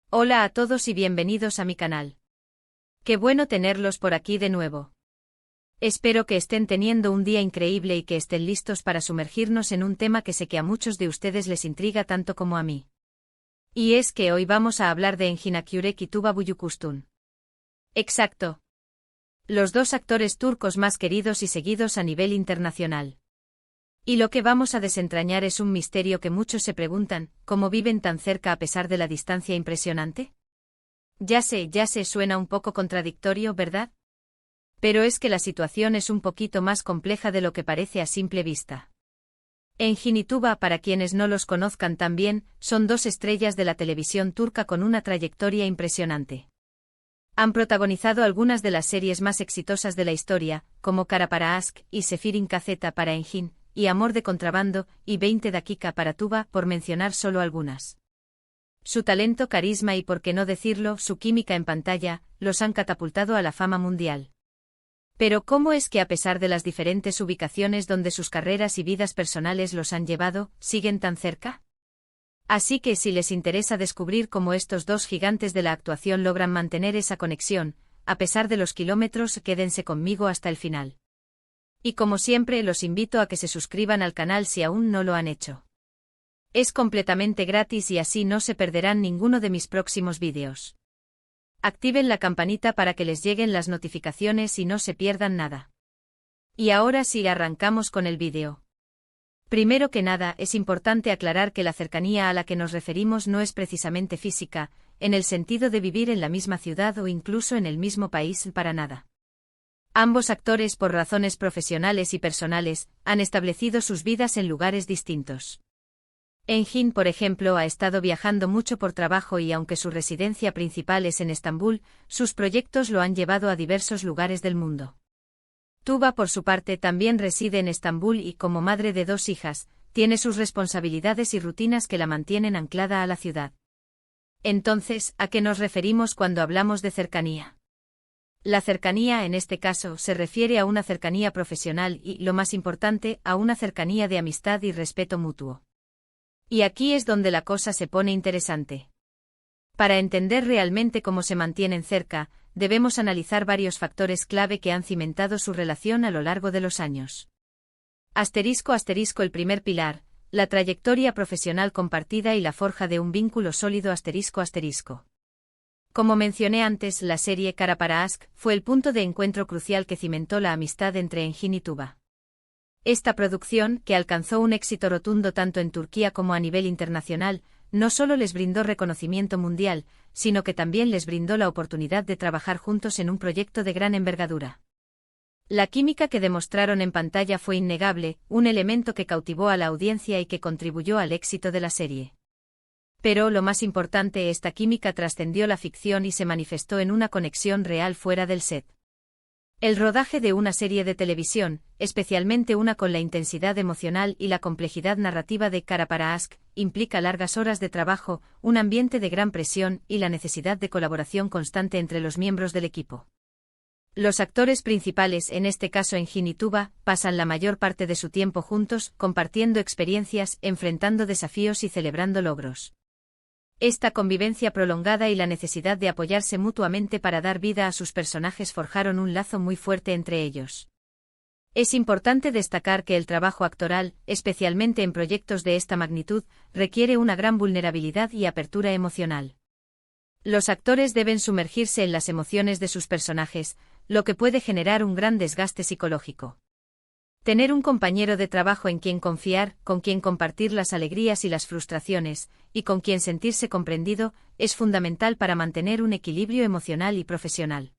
Hola a todos y bienvenidos a mi canal. Qué bueno tenerlos por aquí de nuevo. Espero que estén teniendo un día increíble y que estén listos para sumergirnos en un tema que sé que a muchos de ustedes les intriga tanto como a mí. Y es que hoy vamos a hablar de Engin Akyurek y Tuba Büyüküstün. Exacto. Los dos actores turcos más queridos y seguidos a nivel internacional. Y lo que vamos a desentrañar es un misterio que muchos se preguntan: ¿cómo viven tan cerca a pesar de la distancia impresionante? Ya sé, suena un poco contradictorio, ¿verdad? Pero es que la situación es un poquito más compleja de lo que parece a simple vista. Engin y Tuba, para quienes no los conozcan tan bien, son dos estrellas de la televisión turca con una trayectoria impresionante. Han protagonizado algunas de las series más exitosas de la historia, como Kara para Aşk y Sefirin Kazeta para Engin, y Amor de Contrabando, y 20 Dakika para Tuba, por mencionar solo algunas. Su talento, carisma y, por qué no decirlo, su química en pantalla, los han catapultado a la fama mundial. Pero ¿cómo es que a pesar de las diferentes ubicaciones donde sus carreras y vidas personales los han llevado, siguen tan cerca? Así que si les interesa descubrir cómo estos dos gigantes de la actuación logran mantener esa conexión, a pesar de los kilómetros, quédense conmigo hasta el final. Y como siempre, los invito a que se suscriban al canal si aún no lo han hecho. Es completamente gratis y así no se perderán ninguno de mis próximos vídeos. Activen la campanita para que les lleguen las notificaciones y no se pierdan nada. Y ahora sí, arrancamos con el vídeo. Primero que nada, es importante aclarar que la cercanía a la que nos referimos no es precisamente física, en el sentido de vivir en la misma ciudad o incluso en el mismo país, para nada. Ambos actores, por razones profesionales y personales, han establecido sus vidas en lugares distintos. Engin, por ejemplo, ha estado viajando mucho por trabajo y aunque su residencia principal es en Estambul, sus proyectos lo han llevado a diversos lugares del mundo. Tuba, por su parte, también reside en Estambul y, como madre de dos hijas, tiene sus responsabilidades y rutinas que la mantienen anclada a la ciudad. Entonces, ¿a qué nos referimos cuando hablamos de cercanía? La cercanía, en este caso, se refiere a una cercanía profesional y, lo más importante, a una cercanía de amistad y respeto mutuo. Y aquí es donde la cosa se pone interesante. Para entender realmente cómo se mantienen cerca, debemos analizar varios factores clave que han cimentado su relación a lo largo de los años. El primer pilar, la trayectoria profesional compartida y la forja de un vínculo sólido. Como mencioné antes, la serie Kara para Aşk fue el punto de encuentro crucial que cimentó la amistad entre Engin y Tuba. Esta producción, que alcanzó un éxito rotundo tanto en Turquía como a nivel internacional, no solo les brindó reconocimiento mundial, sino que también les brindó la oportunidad de trabajar juntos en un proyecto de gran envergadura. La química que demostraron en pantalla fue innegable, un elemento que cautivó a la audiencia y que contribuyó al éxito de la serie. Pero lo más importante, esta química trascendió la ficción y se manifestó en una conexión real fuera del set. El rodaje de una serie de televisión, especialmente una con la intensidad emocional y la complejidad narrativa de Kara para Aşk, implica largas horas de trabajo, un ambiente de gran presión y la necesidad de colaboración constante entre los miembros del equipo. Los actores principales, en este caso Engin y Tuba, pasan la mayor parte de su tiempo juntos, compartiendo experiencias, enfrentando desafíos y celebrando logros. Esta convivencia prolongada y la necesidad de apoyarse mutuamente para dar vida a sus personajes forjaron un lazo muy fuerte entre ellos. Es importante destacar que el trabajo actoral, especialmente en proyectos de esta magnitud, requiere una gran vulnerabilidad y apertura emocional. Los actores deben sumergirse en las emociones de sus personajes, lo que puede generar un gran desgaste psicológico. Tener un compañero de trabajo en quien confiar, con quien compartir las alegrías y las frustraciones, y con quien sentirse comprendido, es fundamental para mantener un equilibrio emocional y profesional.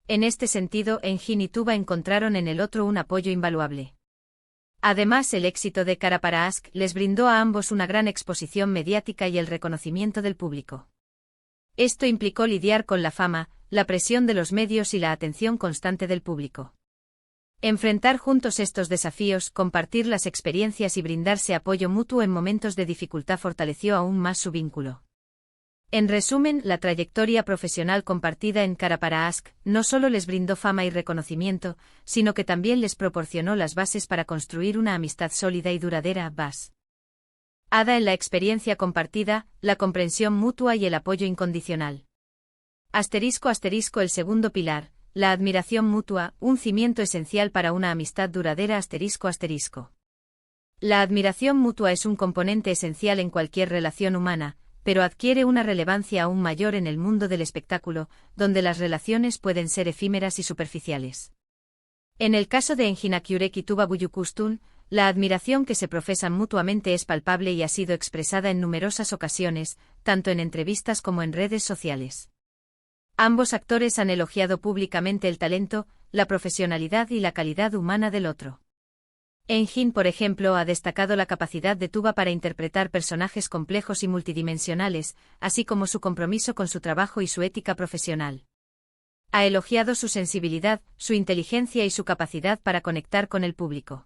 En este sentido, Engin y Tuba encontraron en el otro un apoyo invaluable. Además, el éxito de Kara para Aşk les brindó a ambos una gran exposición mediática y el reconocimiento del público. Esto implicó lidiar con la fama, la presión de los medios y la atención constante del público. Enfrentar juntos estos desafíos, compartir las experiencias y brindarse apoyo mutuo en momentos de dificultad fortaleció aún más su vínculo. En resumen, la trayectoria profesional compartida en Kara para Aşk no solo les brindó fama y reconocimiento, sino que también les proporcionó las bases para construir una amistad sólida y duradera. Ada en la experiencia compartida, la comprensión mutua y el apoyo incondicional. El segundo pilar, la admiración mutua, un cimiento esencial para una amistad duradera. La admiración mutua es un componente esencial en cualquier relación humana, pero adquiere una relevancia aún mayor en el mundo del espectáculo, donde las relaciones pueden ser efímeras y superficiales. En el caso de Enjinakyurek y Tuba Büyüküstün, la admiración que se profesan mutuamente es palpable y ha sido expresada en numerosas ocasiones, tanto en entrevistas como en redes sociales. Ambos actores han elogiado públicamente el talento, la profesionalidad y la calidad humana del otro. Enjin, por ejemplo, ha destacado la capacidad de Tuba para interpretar personajes complejos y multidimensionales, así como su compromiso con su trabajo y su ética profesional. Ha elogiado su sensibilidad, su inteligencia y su capacidad para conectar con el público.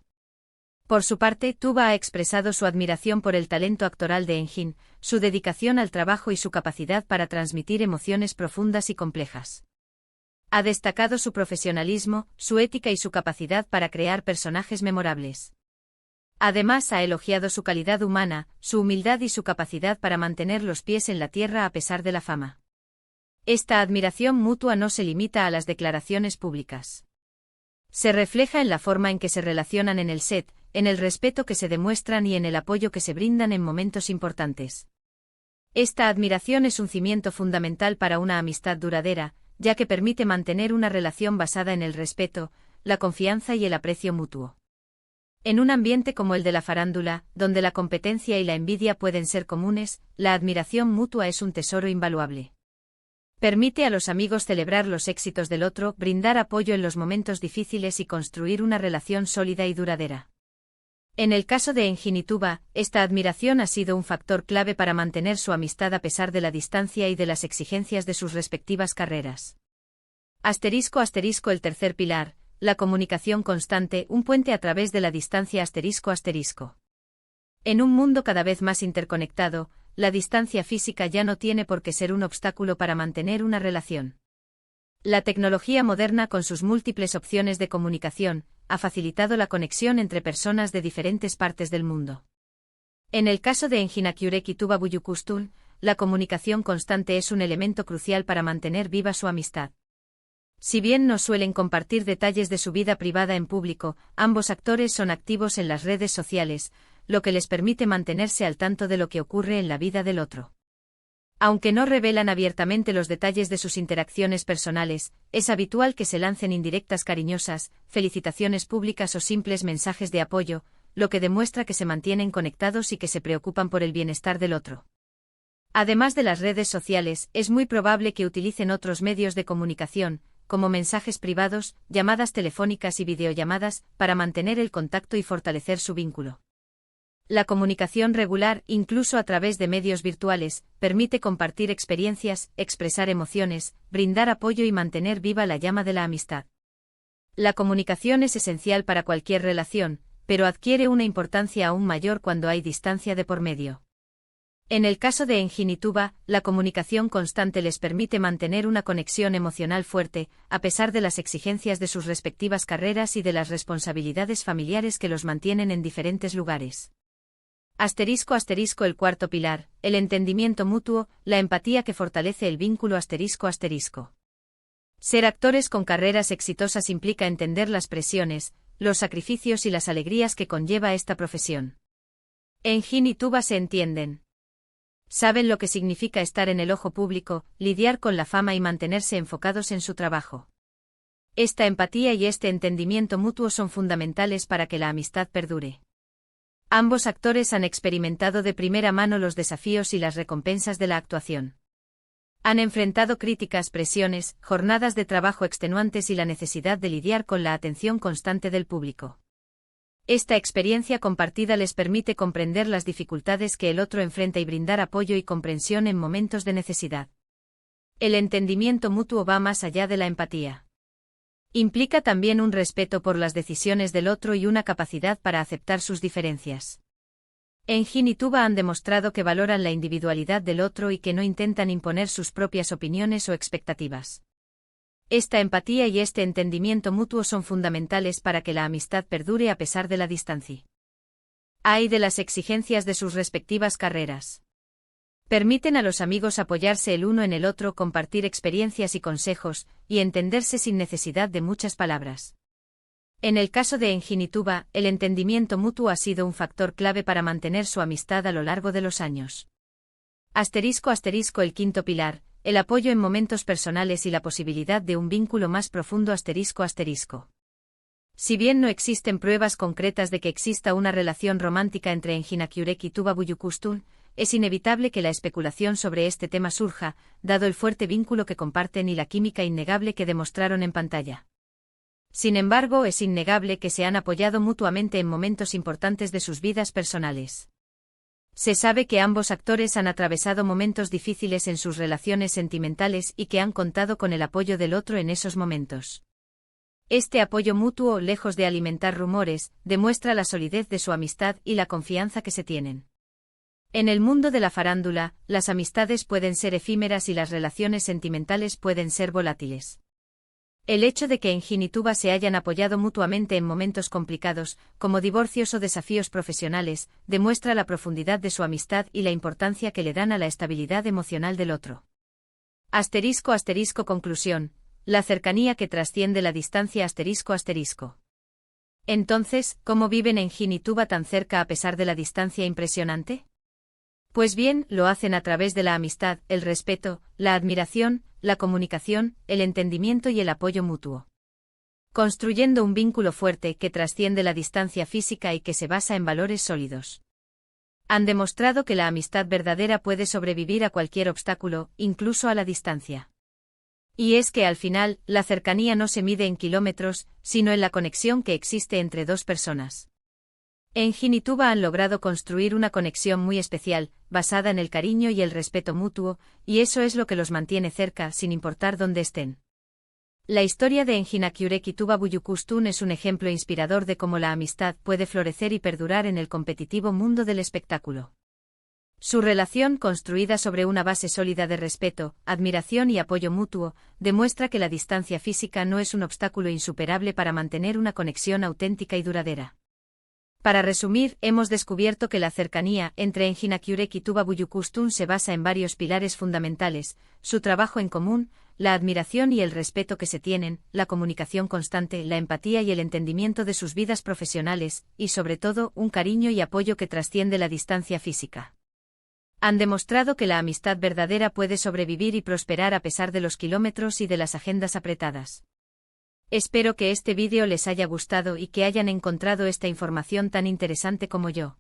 Por su parte, Tuba ha expresado su admiración por el talento actoral de Enjin, su dedicación al trabajo y su capacidad para transmitir emociones profundas y complejas. Ha destacado su profesionalismo, su ética y su capacidad para crear personajes memorables. Además, ha elogiado su calidad humana, su humildad y su capacidad para mantener los pies en la tierra a pesar de la fama. Esta admiración mutua no se limita a las declaraciones públicas. Se refleja en la forma en que se relacionan en el set, en el respeto que se demuestran y en el apoyo que se brindan en momentos importantes. Esta admiración es un cimiento fundamental para una amistad duradera, ya que permite mantener una relación basada en el respeto, la confianza y el aprecio mutuo. En un ambiente como el de la farándula, donde la competencia y la envidia pueden ser comunes, la admiración mutua es un tesoro invaluable. Permite a los amigos celebrar los éxitos del otro, brindar apoyo en los momentos difíciles y construir una relación sólida y duradera. En el caso de Enjin y Tuba, esta admiración ha sido un factor clave para mantener su amistad a pesar de la distancia y de las exigencias de sus respectivas carreras. El tercer pilar, la comunicación constante, un puente a través de la distancia. En un mundo cada vez más interconectado, la distancia física ya no tiene por qué ser un obstáculo para mantener una relación. La tecnología moderna, con sus múltiples opciones de comunicación, ha facilitado la conexión entre personas de diferentes partes del mundo. En el caso de Enjinakyurek y Tuba Büyüküstün, la comunicación constante es un elemento crucial para mantener viva su amistad. Si bien no suelen compartir detalles de su vida privada en público, ambos actores son activos en las redes sociales, lo que les permite mantenerse al tanto de lo que ocurre en la vida del otro. Aunque no revelan abiertamente los detalles de sus interacciones personales, es habitual que se lancen indirectas cariñosas, felicitaciones públicas o simples mensajes de apoyo, lo que demuestra que se mantienen conectados y que se preocupan por el bienestar del otro. Además de las redes sociales, es muy probable que utilicen otros medios de comunicación, como mensajes privados, llamadas telefónicas y videollamadas, para mantener el contacto y fortalecer su vínculo. La comunicación regular, incluso a través de medios virtuales, permite compartir experiencias, expresar emociones, brindar apoyo y mantener viva la llama de la amistad. La comunicación es esencial para cualquier relación, pero adquiere una importancia aún mayor cuando hay distancia de por medio. En el caso de Enjin y Tuba, la comunicación constante les permite mantener una conexión emocional fuerte, a pesar de las exigencias de sus respectivas carreras y de las responsabilidades familiares que los mantienen en diferentes lugares. El cuarto pilar, el entendimiento mutuo, la empatía que fortalece el vínculo. Ser actores con carreras exitosas implica entender las presiones, los sacrificios y las alegrías que conlleva esta profesión. Enjin y Tuba se entienden. Saben lo que significa estar en el ojo público, lidiar con la fama y mantenerse enfocados en su trabajo. Esta empatía y este entendimiento mutuo son fundamentales para que la amistad perdure. Ambos actores han experimentado de primera mano los desafíos y las recompensas de la actuación. Han enfrentado críticas, presiones, jornadas de trabajo extenuantes y la necesidad de lidiar con la atención constante del público. Esta experiencia compartida les permite comprender las dificultades que el otro enfrenta y brindar apoyo y comprensión en momentos de necesidad. El entendimiento mutuo va más allá de la empatía. Implica también un respeto por las decisiones del otro y una capacidad para aceptar sus diferencias. Enjin y Tuba han demostrado que valoran la individualidad del otro y que no intentan imponer sus propias opiniones o expectativas. Esta empatía y este entendimiento mutuo son fundamentales para que la amistad perdure a pesar de la distancia. Hay de las exigencias de sus respectivas carreras. Permiten a los amigos apoyarse el uno en el otro, compartir experiencias y consejos, y entenderse sin necesidad de muchas palabras. En el caso de Engin y Tuba, el entendimiento mutuo ha sido un factor clave para mantener su amistad a lo largo de los años. El quinto pilar, el apoyo en momentos personales y la posibilidad de un vínculo más profundo. Si bien no existen pruebas concretas de que exista una relación romántica entre Engin Akyurek y Tuba Büyüküstün, es inevitable que la especulación sobre este tema surja, dado el fuerte vínculo que comparten y la química innegable que demostraron en pantalla. Sin embargo, es innegable que se han apoyado mutuamente en momentos importantes de sus vidas personales. Se sabe que ambos actores han atravesado momentos difíciles en sus relaciones sentimentales y que han contado con el apoyo del otro en esos momentos. Este apoyo mutuo, lejos de alimentar rumores, demuestra la solidez de su amistad y la confianza que se tienen. En el mundo de la farándula, las amistades pueden ser efímeras y las relaciones sentimentales pueden ser volátiles. El hecho de que Engin y Tuba se hayan apoyado mutuamente en momentos complicados, como divorcios o desafíos profesionales, demuestra la profundidad de su amistad y la importancia que le dan a la estabilidad emocional del otro. Conclusión. La cercanía que trasciende la distancia. Entonces, ¿cómo viven Engin y Tuba tan cerca a pesar de la distancia impresionante? Pues bien, lo hacen a través de la amistad, el respeto, la admiración, la comunicación, el entendimiento y el apoyo mutuo. Construyendo un vínculo fuerte que trasciende la distancia física y que se basa en valores sólidos. Han demostrado que la amistad verdadera puede sobrevivir a cualquier obstáculo, incluso a la distancia. Y es que al final, la cercanía no se mide en kilómetros, sino en la conexión que existe entre dos personas. Engin y Tuba han logrado construir una conexión muy especial, basada en el cariño y el respeto mutuo, y eso es lo que los mantiene cerca sin importar dónde estén. La historia de Engin Akyurek y Tuba Büyüküstün es un ejemplo inspirador de cómo la amistad puede florecer y perdurar en el competitivo mundo del espectáculo. Su relación, construida sobre una base sólida de respeto, admiración y apoyo mutuo, demuestra que la distancia física no es un obstáculo insuperable para mantener una conexión auténtica y duradera. Para resumir, hemos descubierto que la cercanía entre Engin Akyurek y Tuba Büyüküstün se basa en varios pilares fundamentales: su trabajo en común, la admiración y el respeto que se tienen, la comunicación constante, la empatía y el entendimiento de sus vidas profesionales, y sobre todo, un cariño y apoyo que trasciende la distancia física. Han demostrado que la amistad verdadera puede sobrevivir y prosperar a pesar de los kilómetros y de las agendas apretadas. Espero que este vídeo les haya gustado y que hayan encontrado esta información tan interesante como yo.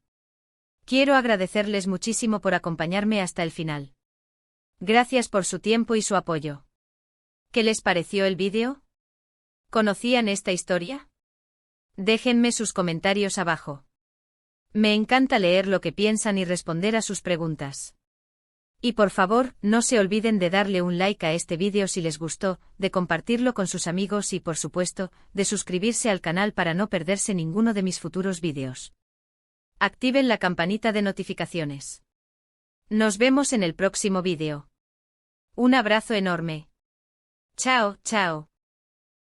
Quiero agradecerles muchísimo por acompañarme hasta el final. Gracias por su tiempo y su apoyo. ¿Qué les pareció el vídeo? ¿Conocían esta historia? Déjenme sus comentarios abajo. Me encanta leer lo que piensan y responder a sus preguntas. Y por favor, no se olviden de darle un like a este vídeo si les gustó, de compartirlo con sus amigos y, por supuesto, de suscribirse al canal para no perderse ninguno de mis futuros vídeos. Activen la campanita de notificaciones. Nos vemos en el próximo vídeo. Un abrazo enorme. Chao, chao.